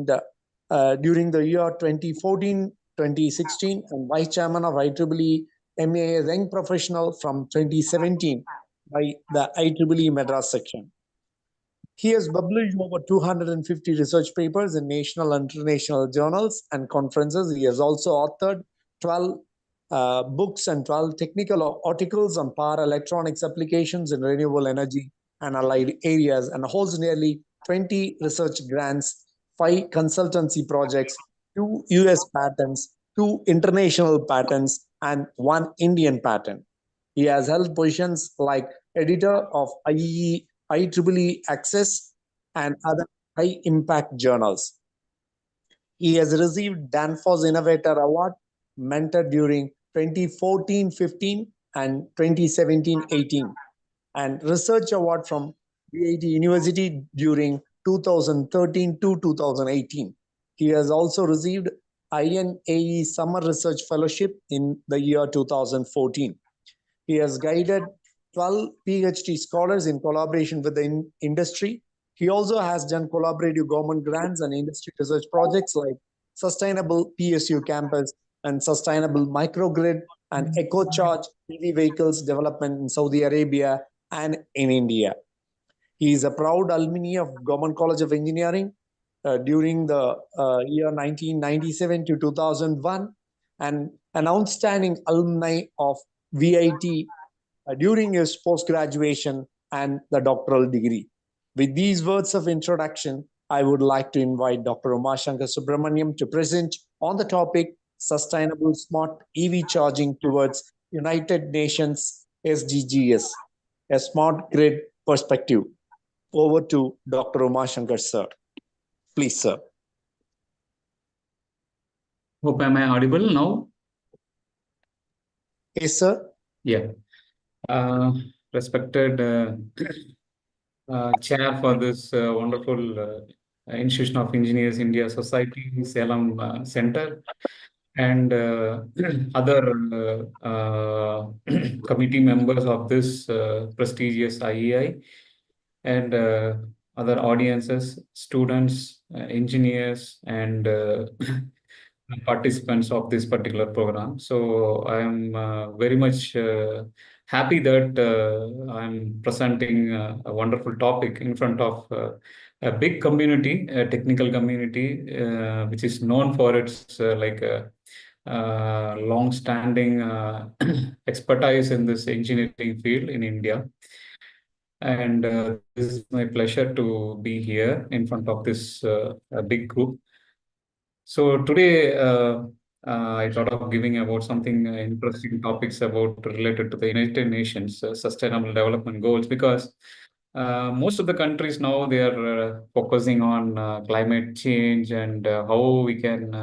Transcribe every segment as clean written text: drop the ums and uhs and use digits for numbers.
and during the year 2014-2016, and Vice Chairman of IEEE MA Young Professional from 2017 by the IEEE Madras section. He has published over 250 research papers in national and international journals and conferences. He has also authored 12 books and 12 technical articles on power electronics applications in renewable energy and allied areas, and holds nearly 20 research grants, 5 consultancy projects, 2 US patents, 2 international patents, and 1 Indian patent. He has held positions like editor of IEEE Access and other high impact journals. He has received Danfoss Innovator Award, mentored during 2014-15 and 2017-18, and Research Award from VIT University during 2013 to 2018. He has also received INAE Summer Research Fellowship in the year 2014. He has guided 12 PhD scholars in collaboration with the industry. He also has done collaborative government grants and industry research projects like Sustainable PSU Campus and Sustainable Microgrid and EcoCharge EV vehicles development in Saudi Arabia and in India. He is a proud alumni of Government College of Engineering during the year 1997 to 2001, and an outstanding alumni of VIT during his post-graduation and the doctoral degree. With these words of introduction, I would like to invite Dr. Umashankar Subramaniam to present on the topic Sustainable Smart EV Charging Towards United Nations SDGs, a Smart Grid Perspective. Over to Dr. Umashankar, sir. Please, sir. Hope am I audible now? Yes, sir. Yeah. Respected chair for this wonderful Institution of Engineers India Society, Salem Center, and other committee members of this prestigious IEI, and other audiences, students, engineers, and participants of this particular program. So I am very much happy that I'm presenting a wonderful topic in front of a big community, a technical community, which is known for its long-standing expertise in this engineering field in India. And this is my pleasure to be here in front of this big group. So today, I thought of giving about something interesting topics about related to the United Nations Sustainable Development Goals, because most of the countries now they are focusing on climate change and how we can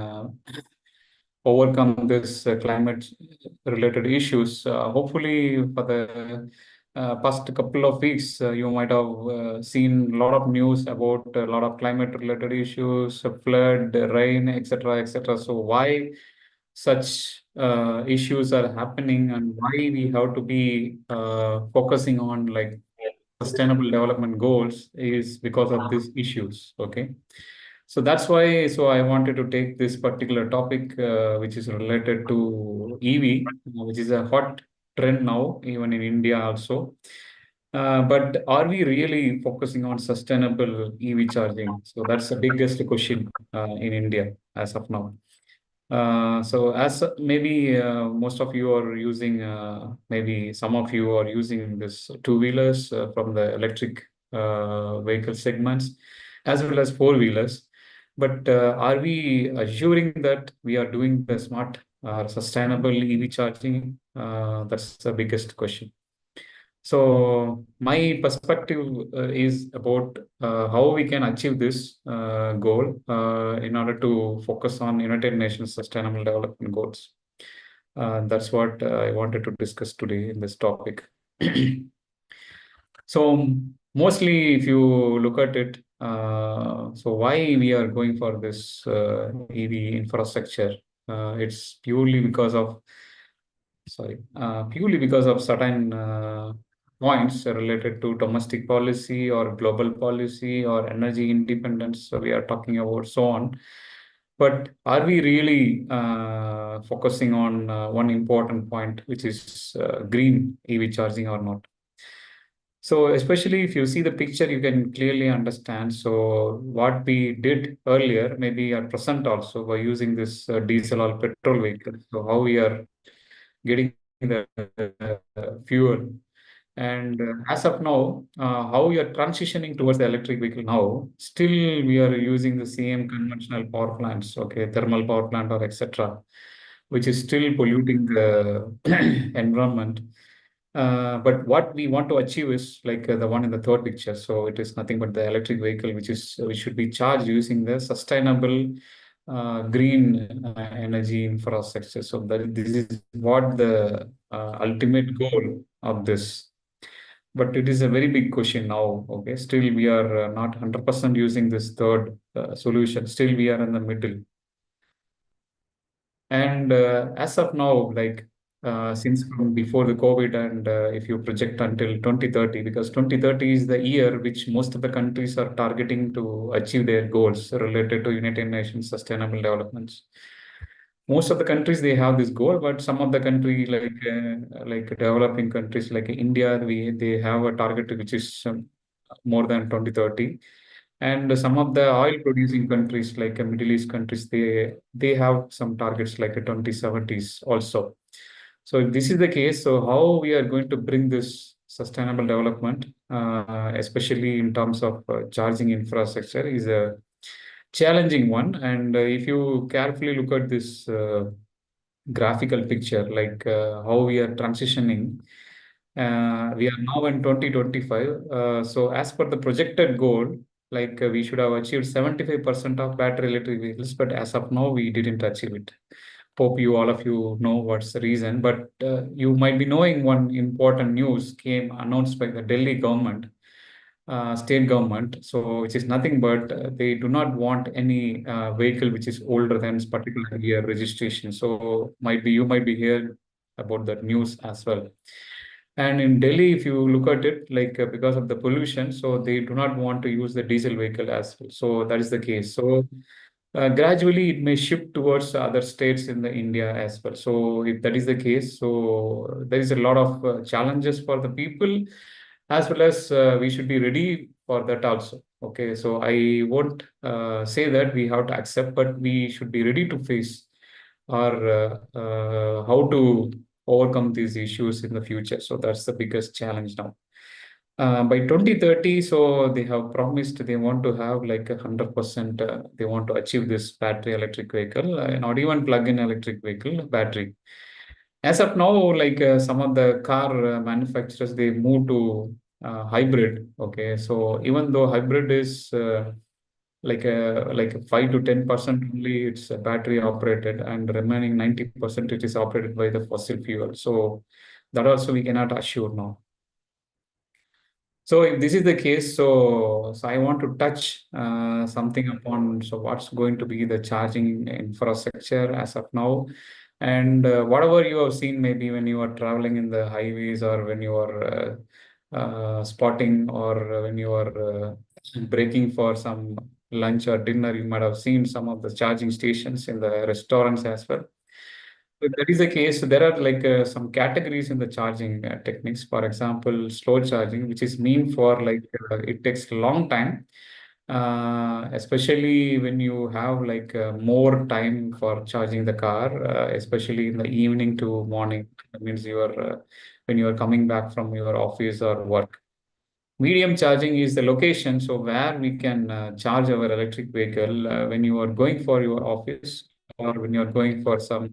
overcome this climate related issues. Hopefully, for the past couple of weeks, you might have seen a lot of news about a lot of climate related issues, flood, rain, etc., etc. So why such issues are happening, and why we have to be focusing on like sustainable development goals is because of these issues. Okay. So that's why, I wanted to take this particular topic, which is related to EV, which is a hot trend now, even in India also. But are we really focusing on sustainable EV charging? So that's the biggest question in India as of now. So as maybe most of you are using, maybe some of you are using this two-wheelers from the electric vehicle segments, as well as four-wheelers. But are we assuring that we are doing the smart, sustainable EV charging? That's the biggest question. So my perspective is about how we can achieve this goal in order to focus on United Nations Sustainable Development Goals. That's what I wanted to discuss today in this topic. So mostly, if you look at it, so why we are going for this EV infrastructure? It's purely because of certain points related to domestic policy or global policy or energy independence. So we are talking about so on. But are we really focusing on one important point, which is green EV charging or not? So especially if you see the picture, you can clearly understand. So what we did earlier, maybe at present also, by using this diesel or petrol vehicle. So how we are getting the fuel. And as of now, how we are transitioning towards the electric vehicle now, still we are using the same conventional power plants, okay, thermal power plant or etc., which is still polluting the environment. But what we want to achieve is like the one in the third picture. So it is nothing but the electric vehicle, which should be charged using the sustainable green energy infrastructure. So that this is what the ultimate goal of this. But it is a very big question now. Okay, still we are not 100% using this third solution. Still we are in the middle. And as of now, like since from before the COVID, and if you project until 2030, because 2030 is the year which most of the countries are targeting to achieve their goals related to United Nations Sustainable Developments. Most of the countries they have this goal, but some of the country like developing countries like India, they have a target which is more than 2030. And some of the oil producing countries like Middle East countries, they have some targets like a 2070s also. So if this is the case, so how we are going to bring this sustainable development, especially in terms of charging infrastructure, is a challenging one. And if you carefully look at this graphical picture, like how we are transitioning. We are now in 2025. So as per the projected goal, like we should have achieved 75% of battery electric vehicles, but as of now, we didn't achieve it. Hope you all of you know what's the reason, but you might be knowing one important news came announced by the Delhi government, state government. So which is nothing but they do not want any vehicle which is older than this particular year registration. So might be you might be heard about that news as well. And in Delhi, if you look at it, like because of the pollution, so they do not want to use the diesel vehicle as well. So that is the case. So gradually it may shift towards other states in the India as well. So if that is the case, so there is a lot of challenges for the people, as well as we should be ready for that also. Okay, so I won't say that we have to accept, but we should be ready to face or how to overcome these issues in the future. So that's the biggest challenge now. By 2030, so they have promised they want to have like 100%, they want to achieve this battery electric vehicle, not even plug-in electric vehicle, battery. As of now, like some of the car manufacturers, they move to hybrid. Okay, so even though hybrid is like 5 to 10% only, it's battery operated, and remaining 90% it is operated by the fossil fuel. So that also we cannot assure now. So if this is the case, so I want to touch something upon so what's going to be the charging infrastructure as of now, and whatever you have seen maybe when you are traveling in the highways or when you are spotting or when you are breaking for some lunch or dinner, you might have seen some of the charging stations in the restaurants as well. If that is the case, so there are like some categories in the charging techniques. For example, slow charging, which is mean for like it takes a long time, especially when you have like more time for charging the car, especially in the evening to morning. That means you are when you are coming back from your office or work. Medium charging is the location, so where we can charge our electric vehicle when you are going for your office or when you are going for some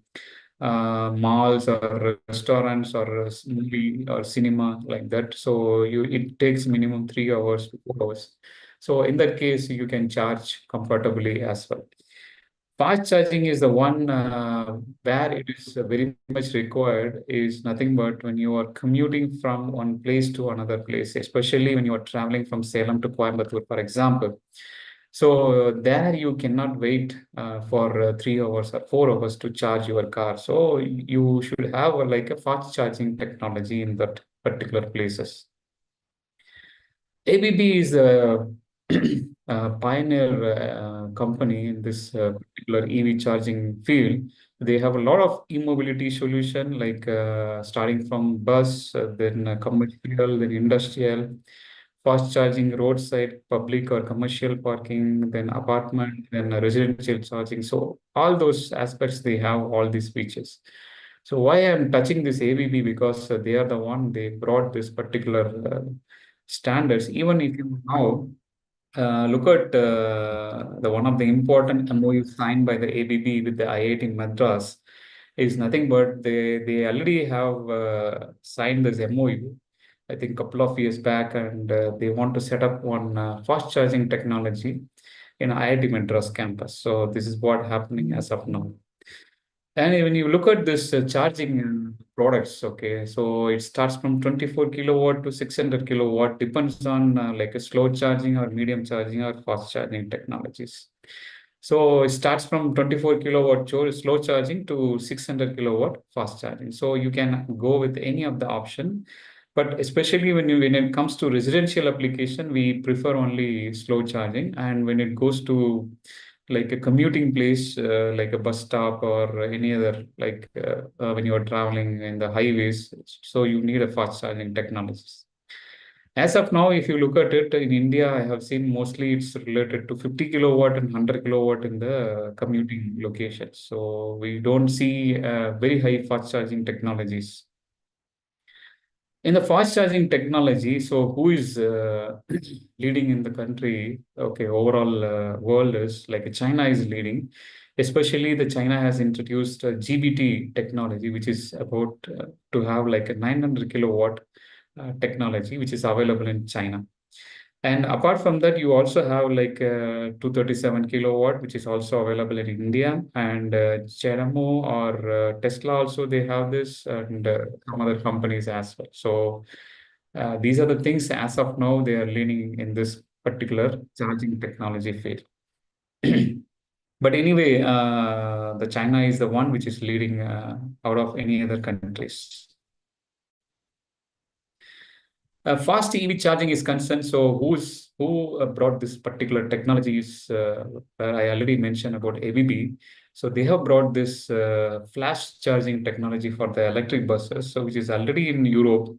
malls or restaurants or movie or cinema like that. So it takes minimum 3 hours to 4 hours. So in that case, you can charge comfortably as well. Fast charging is the one where it is very much required is nothing but when you are commuting from one place to another place, especially when you are traveling from Salem to Coimbatore, for example. So there you cannot wait for 3 hours or 4 hours to charge your car. So you should have like a fast charging technology in that particular places. ABB is a, a pioneer company in this particular EV charging field. They have a lot of e-mobility solution, like starting from bus, then commercial, then industrial, fast charging, roadside, public or commercial parking, then apartment, then residential charging. So all those aspects, they have all these features. So why I'm touching this ABB, because they are the one, they brought this particular standards. Even if you now look at the one of the important MOU signed by the ABB with the IIT Madras, is nothing but they already have signed this MOU, I think, couple of years back, and they want to set up one fast charging technology in IIT Madras campus. So this is what happening as of now. And when you look at this charging products, okay, so it starts from 24 kilowatt to 600 kilowatt, depends on like a slow charging or medium charging or fast charging technologies. So it starts from 24 kilowatt slow charging to 600 kilowatt fast charging. So you can go with any of the option, but especially when it comes to residential application, we prefer only slow charging. And when it goes to like a commuting place, like a bus stop or any other, like when you are traveling in the highways, so you need a fast charging technologies. As of now, if you look at it in India, I have seen mostly it's related to 50 kilowatt and 100 kilowatt in the commuting locations. So we don't see very high fast charging technologies. In the fast charging technology, so who is leading in the country? Okay, overall world is like China is leading. Especially the China has introduced GBT technology, which is about to have like a 900 kilowatt technology, which is available in China. And apart from that, you also have like 237 kilowatt, which is also available in India, and Cheramo or Tesla also, they have this, and some other companies as well. So these are the things as of now they are leaning in this particular charging technology field. But anyway, the China is the one which is leading out of any other countries. Fast EV charging is concerned, so who brought this particular technology is I already mentioned about ABB. So they have brought this flash charging technology for the electric buses, so which is already in Europe,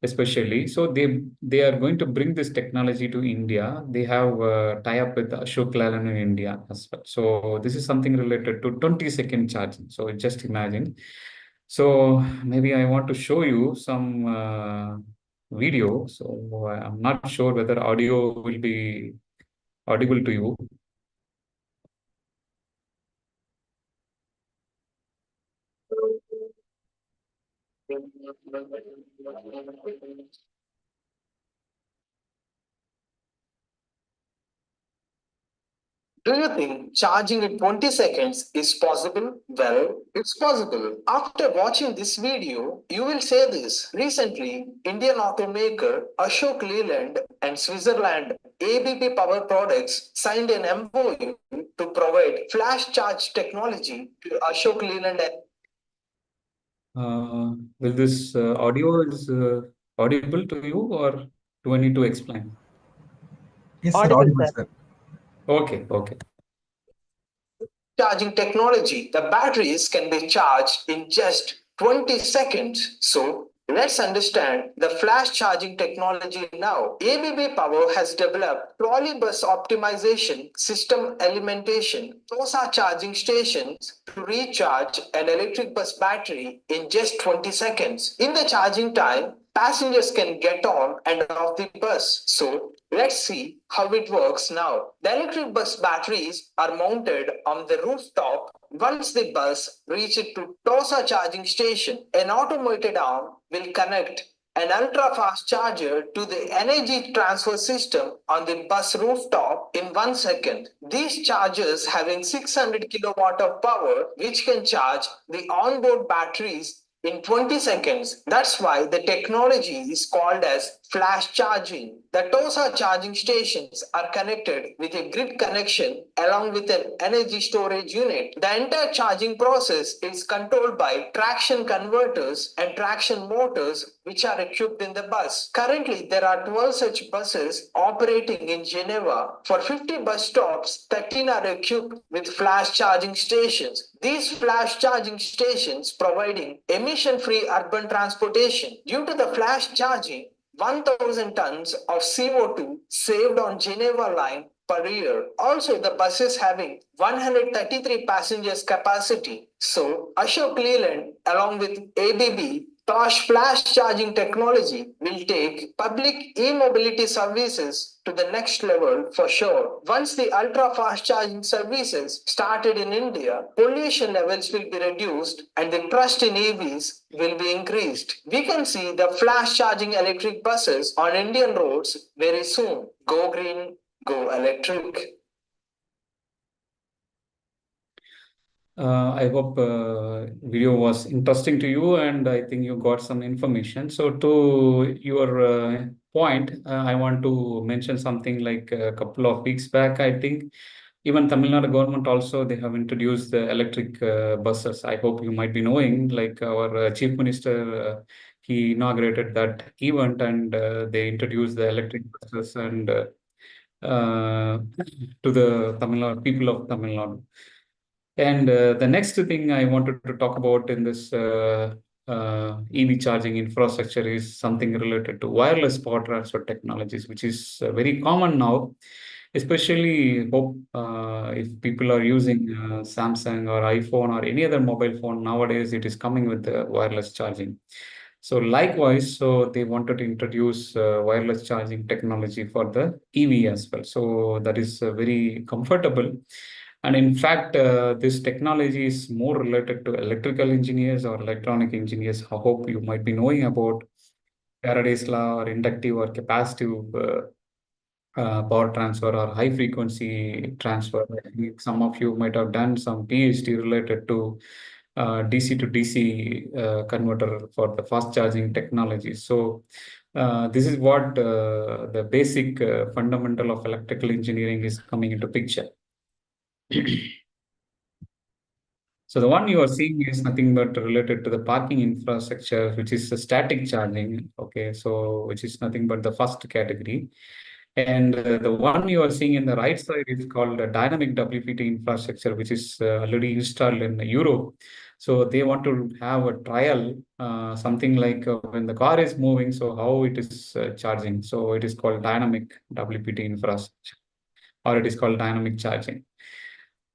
especially. So they are going to bring this technology to India. They have tie up with Ashok Leyland in India as well. So this is something related to 20-second charging. So just imagine. So maybe I want to show you some video. So I'm not sure whether audio will be audible to you. Do you think charging in 20 seconds is possible? Well, it's possible. After watching this video, you will say this. Recently, Indian automaker Ashok Leyland and Switzerland ABB Power Products signed an MOU to provide flash charge technology to Ashok Leyland. Will this audio is audible to you, or do I need to explain? Yes, sir. Audible, Audible, sir. sir. Okay. Charging technology, the batteries can be charged in just 20 seconds. So let's understand the flash charging technology now. ABB Power has developed trolley bus optimization, system alimentation, TOSA charging stations to recharge an electric bus battery in just 20 seconds. In the charging time, passengers can get on and off the bus. So let's see how it works now. The electric bus batteries are mounted on the rooftop. Once the bus reaches to TOSA charging station, an automated arm will connect an ultra-fast charger to the energy transfer system on the bus rooftop in 1 second. These chargers having 600 kilowatt of power, which can charge the onboard batteries in 20 seconds. That's why the technology is called as flash charging. The The TOSA charging stations are connected with a grid connection along with an energy storage unit. The entire charging process is controlled by traction converters and traction motors which are equipped in the bus. Currently, there are 12 such buses operating in Geneva. For 50 bus stops, 13 are equipped with flash charging stations. These flash charging stations providing emission-free urban transportation. Due to the flash charging, 1,000 tons of CO2 saved on Geneva line per year. Also, the buses having 133 passengers capacity. So, Ashok Leland along with ABB Tosh flash charging technology will take public e-mobility services to the next level for sure. Once the ultra-fast charging services started in India, pollution levels will be reduced and the trust in EVs will be increased. We can see the flash charging electric buses on Indian roads very soon. Go green, go electric. I hope video was interesting to you, and I think you got some information. So to your point, I want to mention something like a couple of weeks back, I think even Tamil Nadu government also, they have introduced the electric buses. I hope you might be knowing, like our Chief Minister, he inaugurated that event, and they introduced the electric buses and to the Tamil Nadu people of Tamil Nadu. And the next thing I wanted to talk about in this EV charging infrastructure is something related to wireless power transfer technologies, which is very common now, especially hope if people are using Samsung or iPhone or any other mobile phone nowadays, it is coming with the wireless charging. So likewise, so they wanted to introduce wireless charging technology for the EV as well. So that is very comfortable. And in fact, this technology is more related to electrical engineers or electronic engineers. I hope you might be knowing about Faraday's law or inductive or capacitive power transfer or high frequency transfer. I think some of you might have done some PhD related to DC to DC converter for the fast charging technology. So this is what the basic fundamental of electrical engineering is coming into picture. So the one you are seeing is nothing but related to the parking infrastructure, which is the static charging. Okay, so which is nothing but the first category. And the one you are seeing in the right side is called a dynamic WPT infrastructure, which is already installed in Europe. So they want to have a trial, something like when the car is moving, so how it is charging. So it is called dynamic WPT infrastructure, or it is called dynamic charging.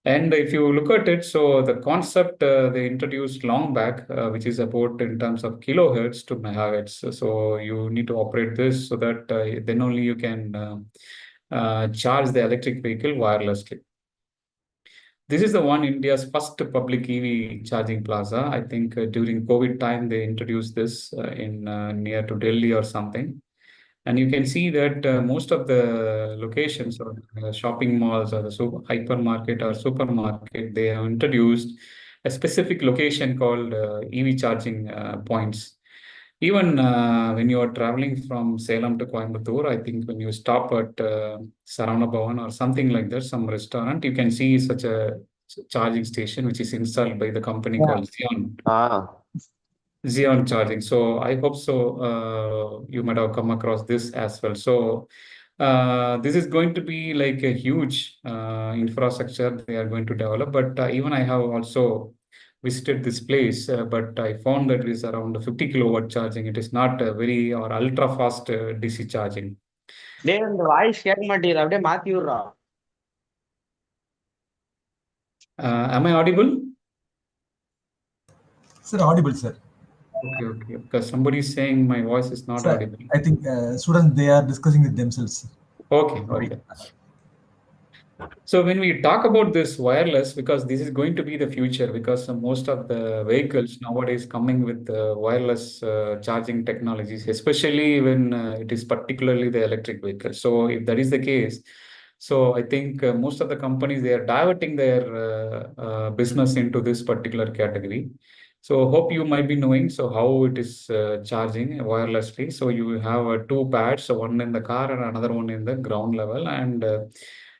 And if you look at it, so the concept they introduced long back, which is about in terms of kilohertz to megahertz. So you need to operate this so that then only you can charge the electric vehicle wirelessly. This is the one India's first public EV charging plaza. I think during COVID time, they introduced this in near to Delhi or something. And you can see that most of the locations or shopping malls or the hypermarket or supermarket, they have introduced a specific location called EV charging points. Even when you are traveling from Salem to Coimbatore, I think when you stop at Saravana Bhavan or something like that, some restaurant, you can see such a charging station which is installed by the company called Xeon. Xeon charging. So I hope so you might have come across this as well. So this is going to be like a huge infrastructure they are going to develop. But even I have also visited this place, but I found that it is around 50 kilowatt charging. It is not a very or ultra fast DC charging. Am I audible? Sir, audible, sir. Okay. Because somebody is saying my voice is not Sir, audible. I think students, they are discussing with themselves. Okay. So when we talk about this wireless, because this is going to be the future, because most of the vehicles nowadays coming with wireless charging technologies, especially when it is particularly the electric vehicle. So if that is the case, so I think most of the companies, they are diverting their business into this particular category. So hope you might be knowing so how it is charging wirelessly. So you have two pads, so one in the car and another one in the ground level, and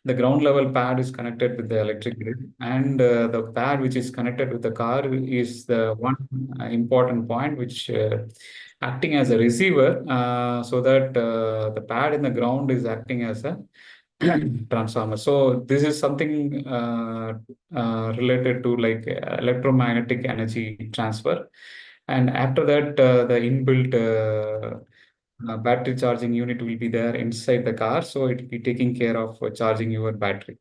the ground level pad is connected with the electric grid, and the pad which is connected with the car is the one important point which acting as a receiver, so that the pad in the ground is acting as a transformer. So this is something related to like electromagnetic energy transfer. And after that, the inbuilt battery charging unit will be there inside the car. So it will be taking care of charging your battery.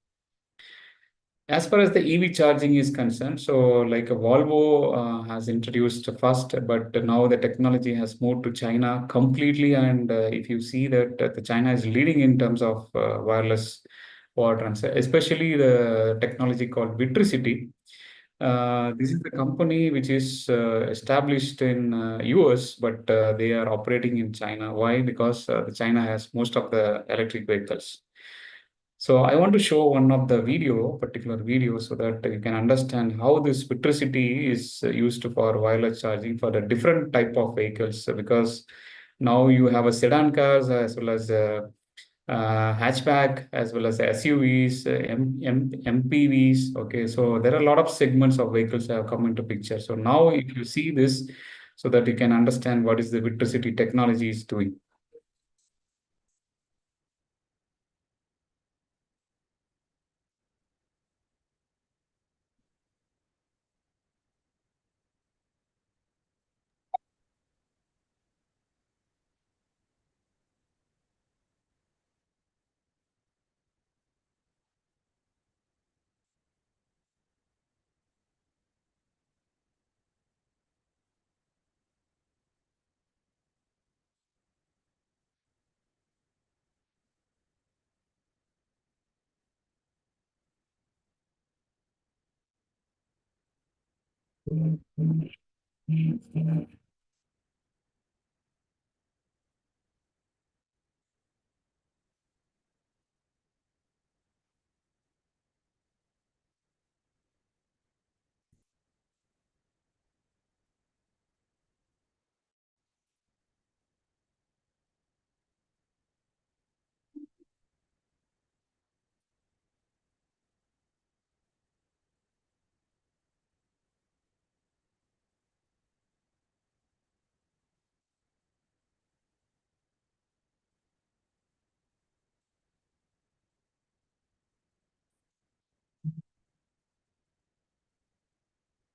As far as the EV charging is concerned, so like a Volvo has introduced first, but now the technology has moved to China completely. And if you see that the China is leading in terms of wireless power transfer, especially the technology called Vitricity. This is the company which is established in US, but they are operating in China. Why? Because the China has most of the electric vehicles. So I want to show one of the particular video, so that you can understand how this Vitricity is used for wireless charging for the different type of vehicles. Because now you have a sedan cars as well as hatchback, as well as SUVs, MPVs. Okay, so there are a lot of segments of vehicles that have come into picture. So now if you see this, so that you can understand what is the Vitricity technology is doing.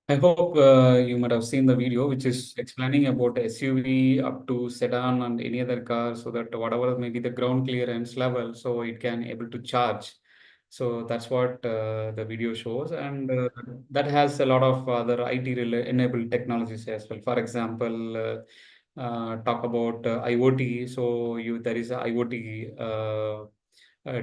I hope you might have seen the video, which is explaining about SUV up to sedan and any other car, so that whatever may be the ground clearance level, so it can able to charge. So that's what the video shows, and that has a lot of other IT enabled technologies as well. For example, talk about IoT. So there is a IoT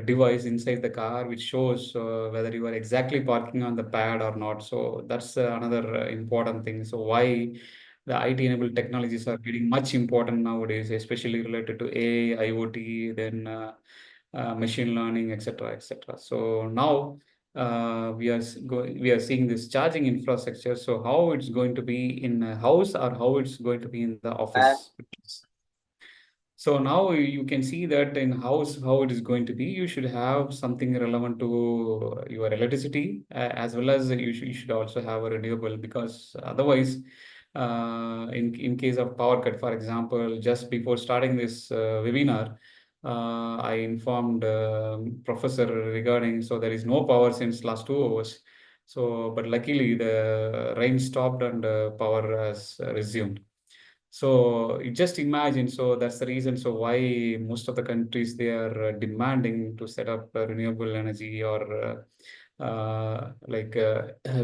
device inside the car which shows whether you are exactly parking on the pad or not. So that's another important thing. So why the IT-enabled technologies are getting much important nowadays, especially related to AI, IoT, then machine learning, etc., etc. So now we are seeing this charging infrastructure. So how it's going to be in a house or how it's going to be in the office. So now you can see that in house, how it is going to be. You should have something relevant to your electricity, as well as you should also have a renewable, because otherwise, in case of power cut, for example, just before starting this webinar, I informed professor regarding, so there is no power since last 2 hours. So, but luckily the rain stopped and power has resumed. So you just imagine, so that's the reason. So why most of the countries, they are demanding to set up renewable energy or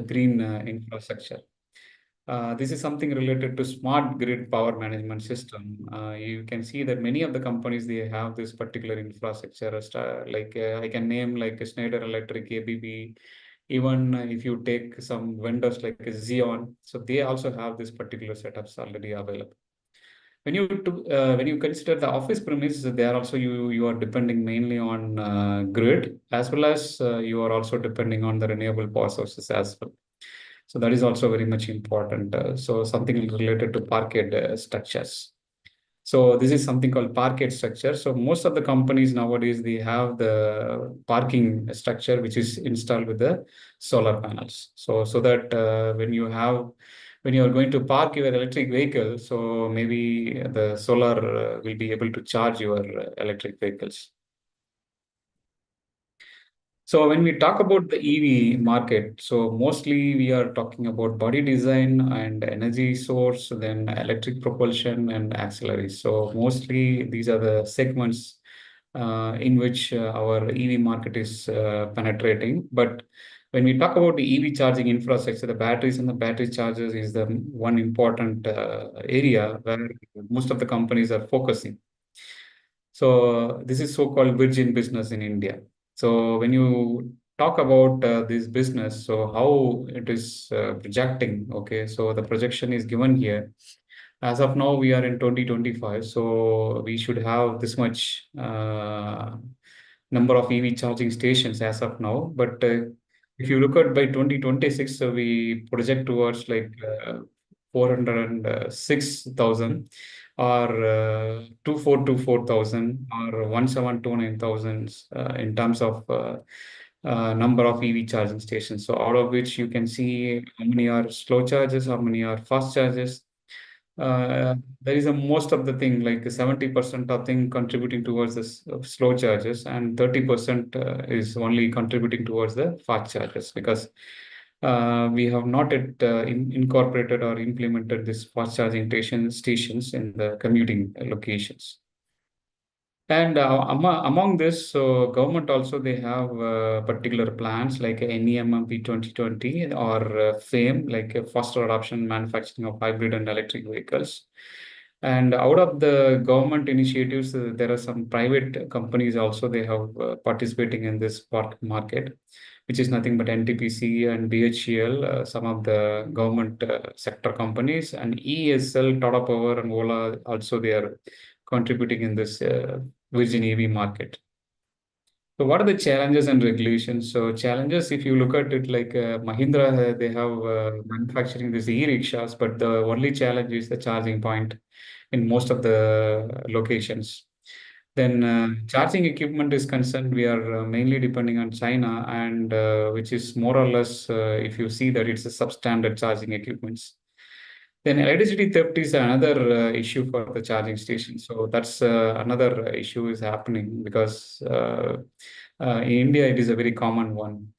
green infrastructure. This is something related to smart grid power management system. You can see that many of the companies, they have this particular infrastructure. I can name like Schneider Electric, ABB. Even if you take some vendors like Xeon, so they also have this particular setups already available. When you consider the office premise, there also you are depending mainly on grid, as well as you are also depending on the renewable power sources as well. So that is also very much important. So something related to parquet structures. So this is something called parquet structure. So most of the companies nowadays, they have the parking structure, which is installed with the solar panels. So that when you are going to park your electric vehicle, so maybe the solar will be able to charge your electric vehicles. So when we talk about the EV market, so mostly we are talking about body design and energy source, then electric propulsion and auxiliaries. So mostly these are the segments in which our EV market is penetrating. But when we talk about the EV charging infrastructure, the batteries and the battery chargers is the one important area where most of the companies are focusing. So this is so-called virgin business in India. So when you talk about this business, so how it is projecting, okay, so the projection is given here. As of now, we are in 2025, so we should have this much number of EV charging stations as of now. But if you look at by 2026, so we project towards like 406,000 or 2424,000 or 1729,000 in terms of number of EV charging stations. So out of which you can see how many are slow charges, how many are fast charges. There is a most of the thing like 70% of thing contributing towards the slow charges and 30% is only contributing towards the fast charges because we have not yet incorporated or implemented this fast charging stations in the commuting locations. And among this, so government also they have particular plans like NEMMP 2020 or FAME, like a faster adoption manufacturing of hybrid and electric vehicles. And out of the government initiatives, there are some private companies also they have participating in this market, which is nothing but NTPC and BHEL, some of the government sector companies, and ESL, Tata Power, and Ola also they are contributing in this virgin EV market. So what are the challenges and regulations? So challenges, if you look at it like Mahindra, they have manufacturing these e-rickshaws, but the only challenge is the charging point in most of the locations. Then charging equipment is concerned, we are mainly depending on China and which is more or less, if you see that it's a substandard charging equipments. Then electricity theft is another issue for the charging station. So that's another issue is happening because in India it is a very common one.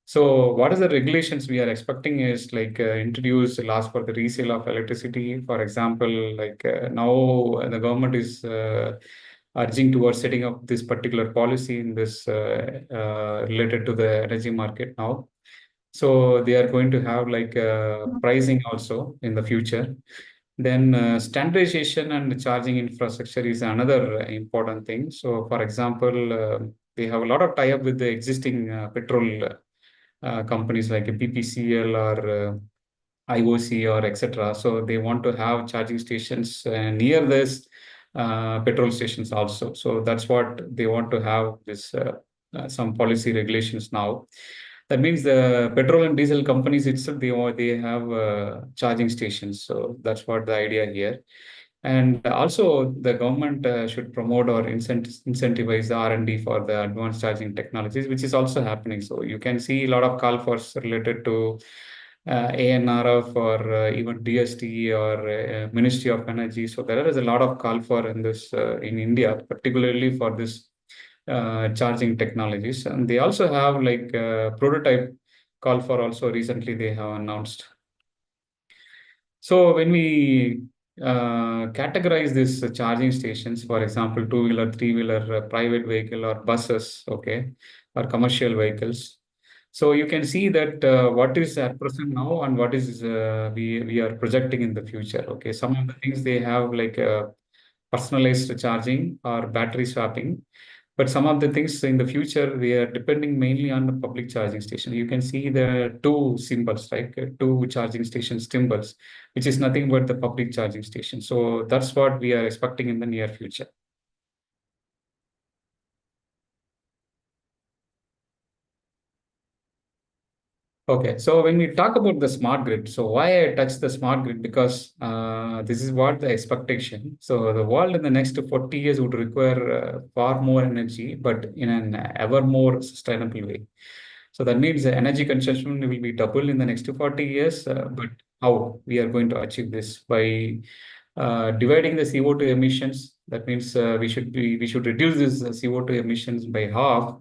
So what is the regulations we are expecting is like introduce laws for the resale of electricity. For example, like now the government is urging towards setting up this particular policy in this related to the energy market now. So they are going to have like pricing also in the future. Then standardization and charging infrastructure is another important thing. So for example, they have a lot of tie-up with the existing petrol companies like BPCL or IOC or etc. So they want to have charging stations near this petrol stations also. So that's what they want to have this some policy regulations now. That means the petrol and diesel companies itself, they have charging stations. So that's what the idea here. And also the government should promote or incentivize the R&D for the advanced charging technologies, which is also happening. So you can see a lot of call for related to ANRF or even DST or Ministry of Energy. So there is a lot of call for in this in India, particularly for this charging technologies. And they also have like prototype call for also recently they have announced. So when we categorize these charging stations, for example, two-wheeler, three-wheeler, private vehicle or buses, okay, or commercial vehicles. So you can see that what is at present now and what is we are projecting in the future. Okay, some of the things they have like personalized charging or battery swapping. But some of the things in the future, we are depending mainly on the public charging station. You can see the two symbols, right? Two charging station symbols, which is nothing but the public charging station. So that's what we are expecting in the near future. Okay, so when we talk about the smart grid, so why I touch the smart grid? Because this is what the expectation. So the world in the next 40 years would require far more energy, but in an ever more sustainable way. So that means the energy consumption will be double in the next 40 years. But how we are going to achieve this? By dividing the CO2 emissions. That means we should reduce this CO2 emissions by half.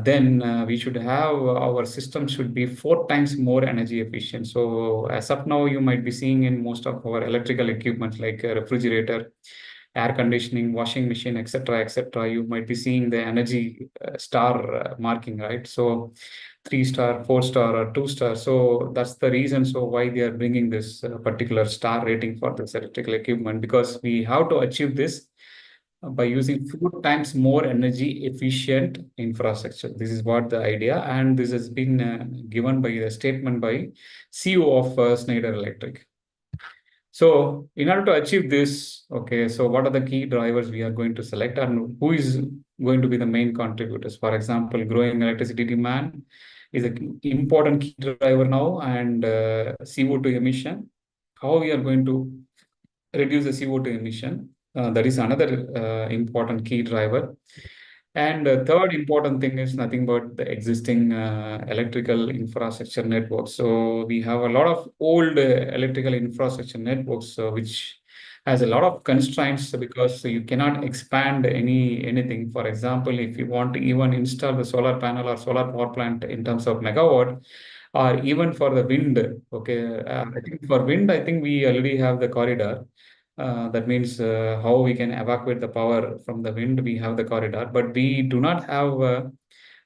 Then we should have our system should be 4 times more energy efficient. So as of now, you might be seeing in most of our electrical equipment like a refrigerator, air conditioning, washing machine, etc., etc. You might be seeing the energy star marking, right? So 3 star, 4 star, or 2 star. So that's the reason. So why they are bringing this particular star rating for this electrical equipment, because we have to achieve this by using 4 times more energy efficient infrastructure. This is what the idea, and this has been given by the statement by CEO of Schneider Electric. So in order to achieve this, okay, so what are the key drivers we are going to select, and who is going to be the main contributors? For example, growing electricity demand is an important key driver now, and CO2 emission. How we are going to reduce the CO2 emission? That is another important key driver. And the third important thing is nothing but the existing electrical infrastructure network. So we have a lot of old electrical infrastructure networks, which has a lot of constraints because you cannot expand anything. For example, if you want to even install the solar panel or solar power plant in terms of megawatt, or even for the wind, okay, I think for wind, I think we already have the corridor. That means how we can evacuate the power from the wind, we have the corridor, but we do not have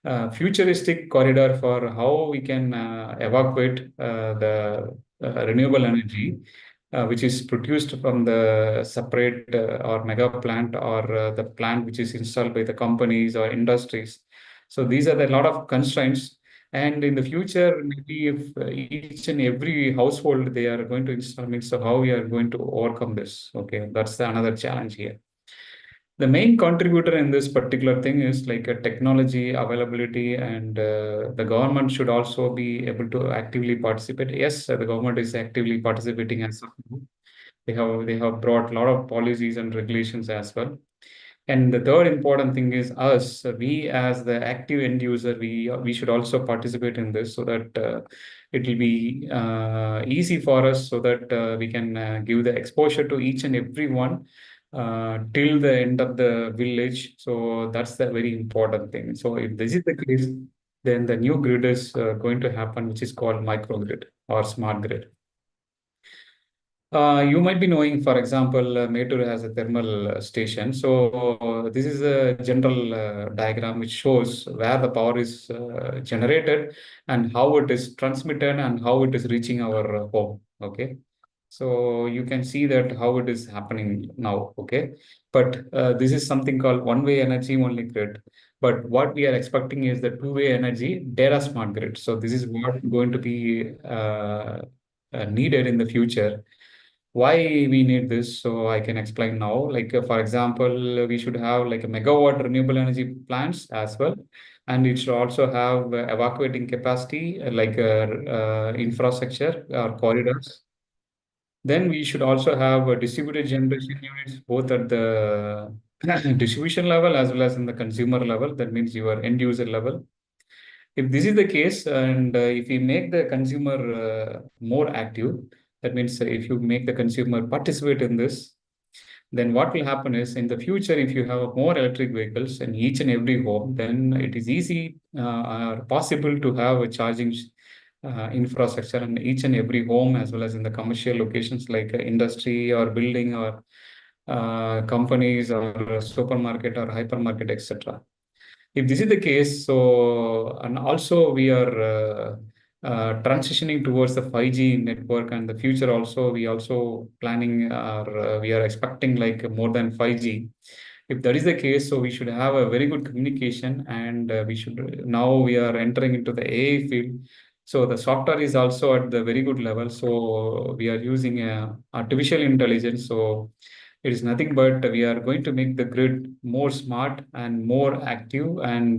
a futuristic corridor for how we can evacuate the renewable energy, which is produced from the separate or mega plant, or the plant which is installed by the companies or industries. So these are the lot of constraints. And in the future, maybe if each and every household they are going to install means, so how we are going to overcome this? Okay, that's another challenge here. The main contributor in this particular thing is like a technology availability, and the government should also be able to actively participate. Yes, the government is actively participating as of now. They have brought a lot of policies and regulations as well. And the third important thing is us, we as the active end user, we should also participate in this, so that it will be easy for us, so that we can give the exposure to each and every one till the end of the village. So that's the very important thing. So if this is the case, then the new grid is going to happen, which is called microgrid or smart grid. You might be knowing, for example, Mettur has a thermal station. So this is a general diagram which shows where the power is generated and how it is transmitted and how it is reaching our home. Okay. So you can see that how it is happening now. Okay. But this is something called one-way energy only grid. But what we are expecting is the two-way energy data smart grid. So this is what going to be needed in the future. Why we need this? So I can explain now. Like for example, we should have like a megawatt renewable energy plants as well, and it should also have evacuating capacity, like infrastructure or corridors. Then we should also have distributed generation units, both at the distribution level as well as in the consumer level. That means your end user level. If this is the case, and if we make the consumer more active, that means if you make the consumer participate in this, then what will happen is in the future, if you have more electric vehicles in each and every home, then it is easy or possible to have a charging infrastructure in each and every home, as well as in the commercial locations like industry or building or companies or supermarket or hypermarket, etc. If this is the case, so, and also we are transitioning towards the 5G network, and the future also, we also planning, or we are expecting like more than 5G. If that is the case, so we should have a very good communication, and now we are entering into the AI field. So the software is also at the very good level. So we are using artificial intelligence. So it is nothing but we are going to make the grid more smart and more active and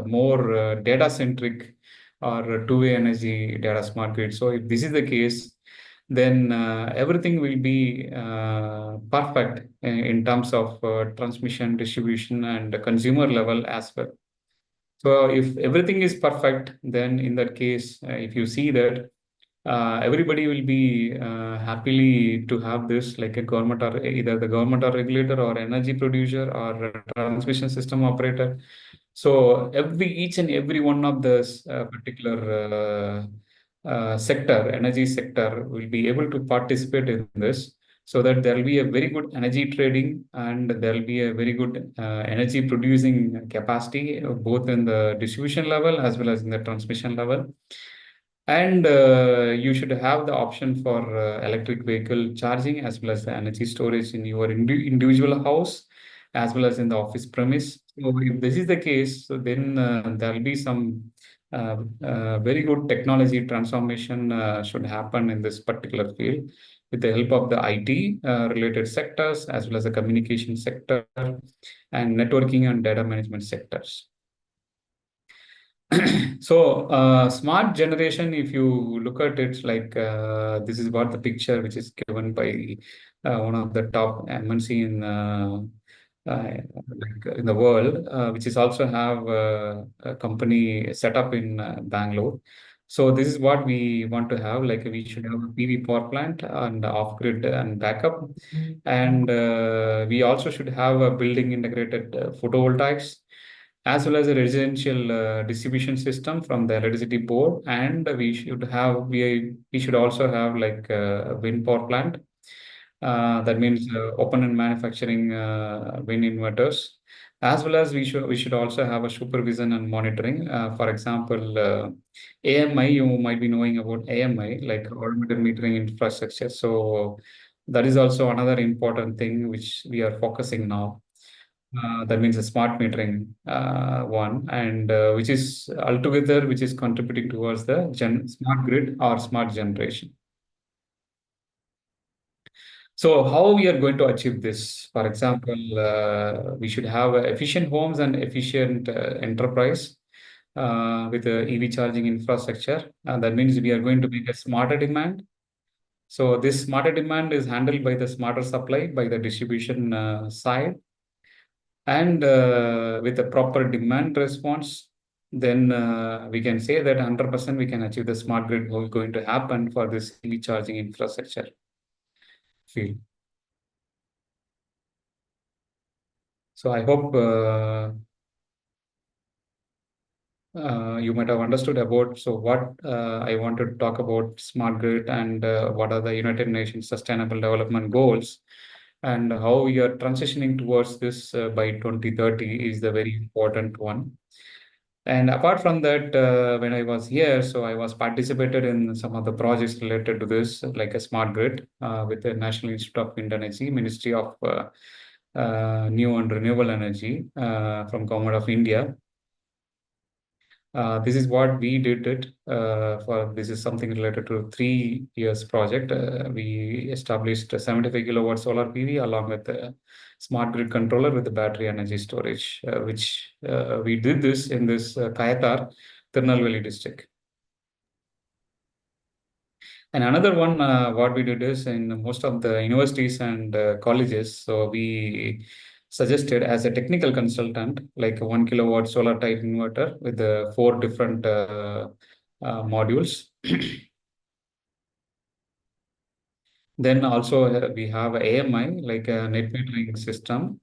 more data centric or two-way energy data smart grid. So if this is the case, then everything will be perfect in terms of transmission, distribution, and consumer level as well. So if everything is perfect, then in that case, if you see that everybody will be happily to have this, like a government or either the government or regulator or energy producer or a transmission system operator. So each and every one of this particular sector, energy sector, will be able to participate in this, so that there will be a very good energy trading and there will be a very good energy producing capacity, both in the distribution level as well as in the transmission level. And you should have the option for electric vehicle charging as well as the energy storage in your individual house as well as in the office premise. So if this is the case, so then there will be some very good technology transformation should happen in this particular field with the help of the IT related sectors as well as the communication sector and networking and data management sectors. So smart generation, if you look at it, like this is what the picture which is given by one of the top MNC like in the world, which is also have a company set up in Bangalore. So this is what we want to have. Like we should have a PV power plant and off-grid and backup, and we also should have a building integrated photovoltaics, as well as a residential distribution system from the electricity board, and we should also have like a wind power plant. That means open and manufacturing wind inverters, as well as we should also have a supervision and monitoring. For example, AMI, you might be knowing about AMI, like automated metering infrastructure. So that is also another important thing which we are focusing now. That means a smart metering one, and which is altogether which is contributing towards the smart grid or smart generation. So how we are going to achieve this? For example, we should have efficient homes and efficient enterprise with EV charging infrastructure. That means we are going to make a smarter demand. So this smarter demand is handled by the smarter supply by the distribution side. And with a proper demand response, then we can say that 100% we can achieve the smart grid going to happen for this EV charging infrastructure field. So I hope you might have understood about what I wanted to talk about smart grid and what are the United Nations Sustainable Development Goals, and how we are transitioning towards this by 2030 is the very important one. And apart from that, when I was here, so I was participated in some of the projects related to this, like a smart grid with the National Institute of Wind Energy, Ministry of New and Renewable Energy from Government of India. This is what we did it for. This is something related to 3 years project. We established a 75 kilowatt solar PV along with a smart grid controller with the battery energy storage, which we did this in this Kayathar, Tirunelveli district. And another one, what we did is in most of the universities and colleges, so we suggested as a technical consultant, like a 1 kilowatt solar type inverter with 4 different modules. Then also we have AMI, like a net metering system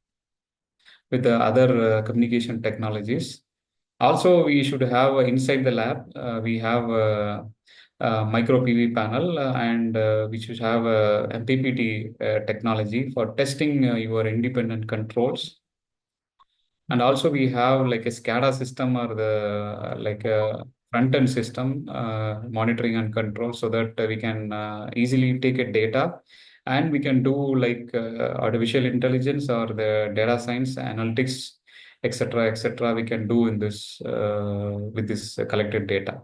with the other communication technologies. Also, we should have inside the lab, we have micro PV panel and we should have MPPT technology for testing your independent controls. And also we have like a SCADA system or the like a front-end system monitoring and control, so that we can easily take a data and we can do like artificial intelligence or the data science analytics, etc. we can do in this with this collected data.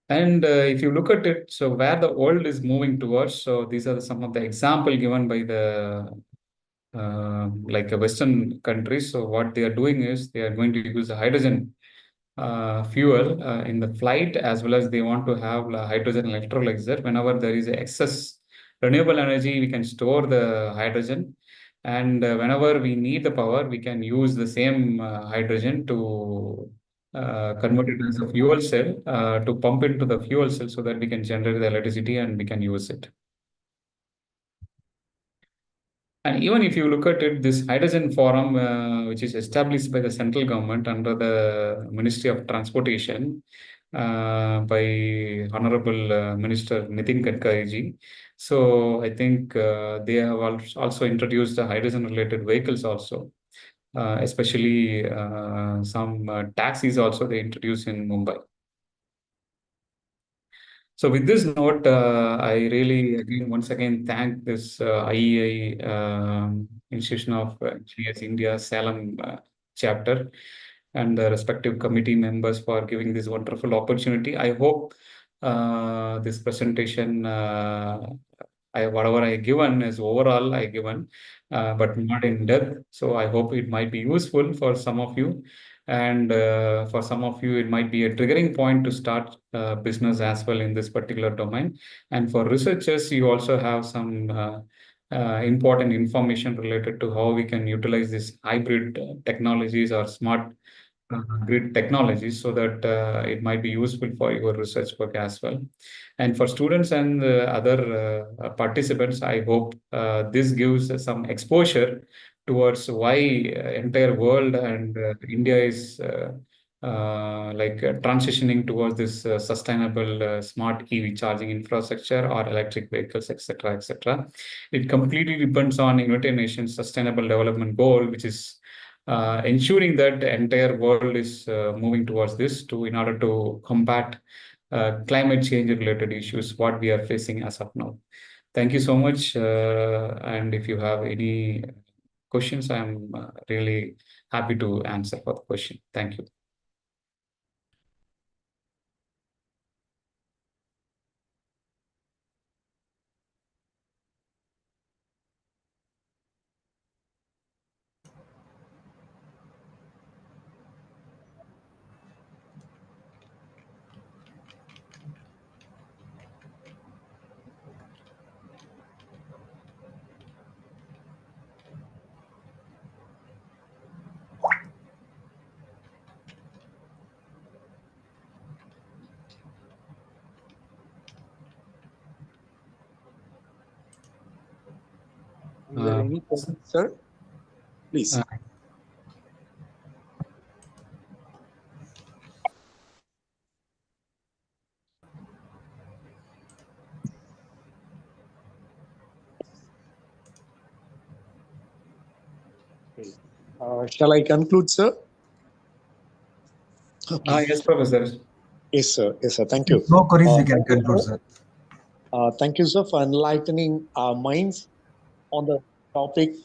And if you look at it, so where the world is moving towards, so these are some of the example given by the like Western countries. So what they are doing is they are going to use the hydrogen fuel in the flight, as well as they want to have hydrogen electrolyzer. Whenever there is excess renewable energy, we can store the hydrogen. And whenever we need the power, we can use the same hydrogen to convert it as a fuel cell, to pump into the fuel cell so that we can generate the electricity and we can use it. And even if you look at it, this hydrogen forum, which is established by the central government under the Ministry of Transportation, by Honorable Minister Nitin Gadkari ji. So I think they have also introduced the hydrogen-related vehicles also, especially some taxis also they introduced in Mumbai. So with this note, I really once again thank this IEI Institution of Engineers India Salem chapter and the respective committee members for giving this wonderful opportunity. I hope this presentation, whatever I given is overall I given, but not in depth. So I hope it might be useful for some of you. And for some of you, it might be a triggering point to start business as well in this particular domain. And for researchers, you also have some important information related to how we can utilize these hybrid technologies or smart grid technologies so that it might be useful for your research work as well. And for students and other participants, I hope this gives some exposure towards why entire world and India is transitioning towards this sustainable smart EV charging infrastructure or electric vehicles, etc., etc. It completely depends on United Nations Sustainable Development Goal, which is ensuring that the entire world is moving towards this in order to combat climate change related issues what we are facing as of now. Thank you so much. And if you have any questions, I'm really happy to answer for the question. Thank you. Is there any question, sir? Please. Shall I conclude, sir? Yes, Professor. Yes, sir. Yes, sir. Thank you. No queries, we can conclude, sir. Thank you, sir, for enlightening our minds on the topic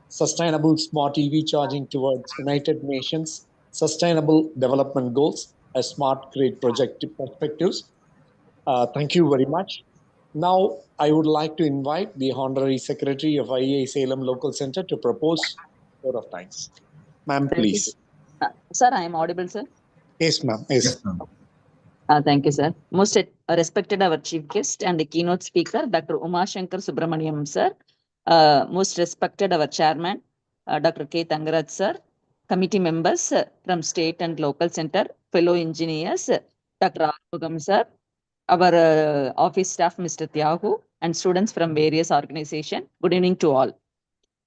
sustainable smart EV charging towards United Nations Sustainable Development Goals, a smart grid project perspectives. Thank you very much. Now, I would like to invite the Honorary Secretary of IEI Salem Local Center to propose vote of thanks. Ma'am, please. Sir, I am audible, sir? Yes, ma'am. Yes. Yes, ma'am. Thank you, sir. Most respected our chief guest and the keynote speaker, Dr. Uma Shankar Subramaniam, sir. Most respected our chairman, Dr. K. Tangaraj, sir. Committee members from state and local center, fellow engineers, Dr. Arugam, sir. Our office staff, Mr. Tyahu, and students from various organizations. Good evening to all.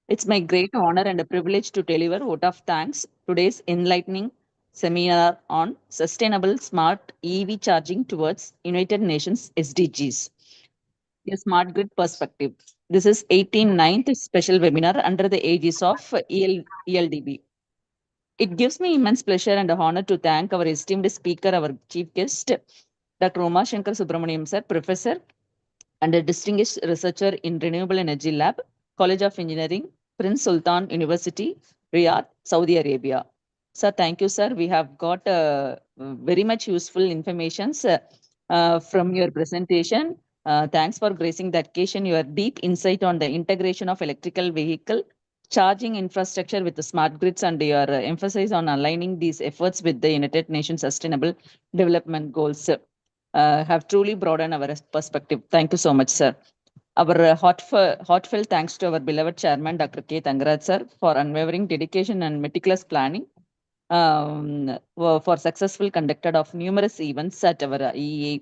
It's my great honor and a privilege to deliver vote of thanks today's enlightening seminar on sustainable smart EV charging towards United Nations SDGs. A smart grid perspective. This is 89th special webinar under the aegis of ELDB. It gives me immense pleasure and honor to thank our esteemed speaker, our chief guest, Dr. Uma Shankar Subramaniam, sir, professor and a distinguished researcher in Renewable Energy Lab, College of Engineering, Prince Sultan University, Riyadh, Saudi Arabia. Sir, thank you, sir. We have got very much useful information from your presentation. Thanks for gracing the occasion. Your deep insight on the integration of electrical vehicle charging infrastructure with the smart grids and your emphasis on aligning these efforts with the United Nations Sustainable Development Goals have truly broadened our perspective. Thank you so much, sir. Our heartfelt thanks to our beloved chairman, Dr. K. Tangaraj, sir, for unwavering dedication and meticulous planning for successful conducted of numerous events at our IEI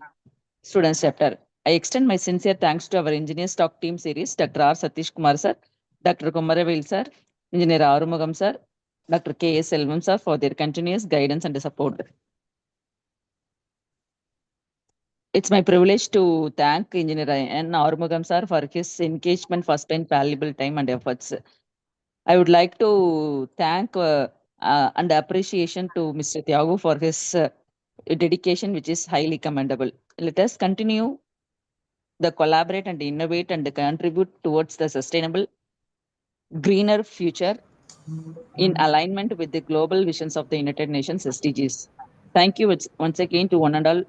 students chapter. I extend my sincere thanks to our engineer stock team series, Dr. R. Satish Kumar, sir, Dr. Kumaravil, sir, Engineer Arumugam, sir, Dr. K. S. Selvam, sir, for their continuous guidance and support. It's my privilege to thank Engineer N. Arumugam, sir, for his engagement for spent valuable time and efforts. I would like to thank and appreciation to Mr. Thiagu for his dedication, which is highly commendable. Let us continue the collaborate and innovate and contribute towards the sustainable, greener future in alignment with the global visions of the United Nations SDGs. Thank you once again to one and all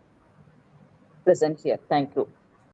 present here. Thank you.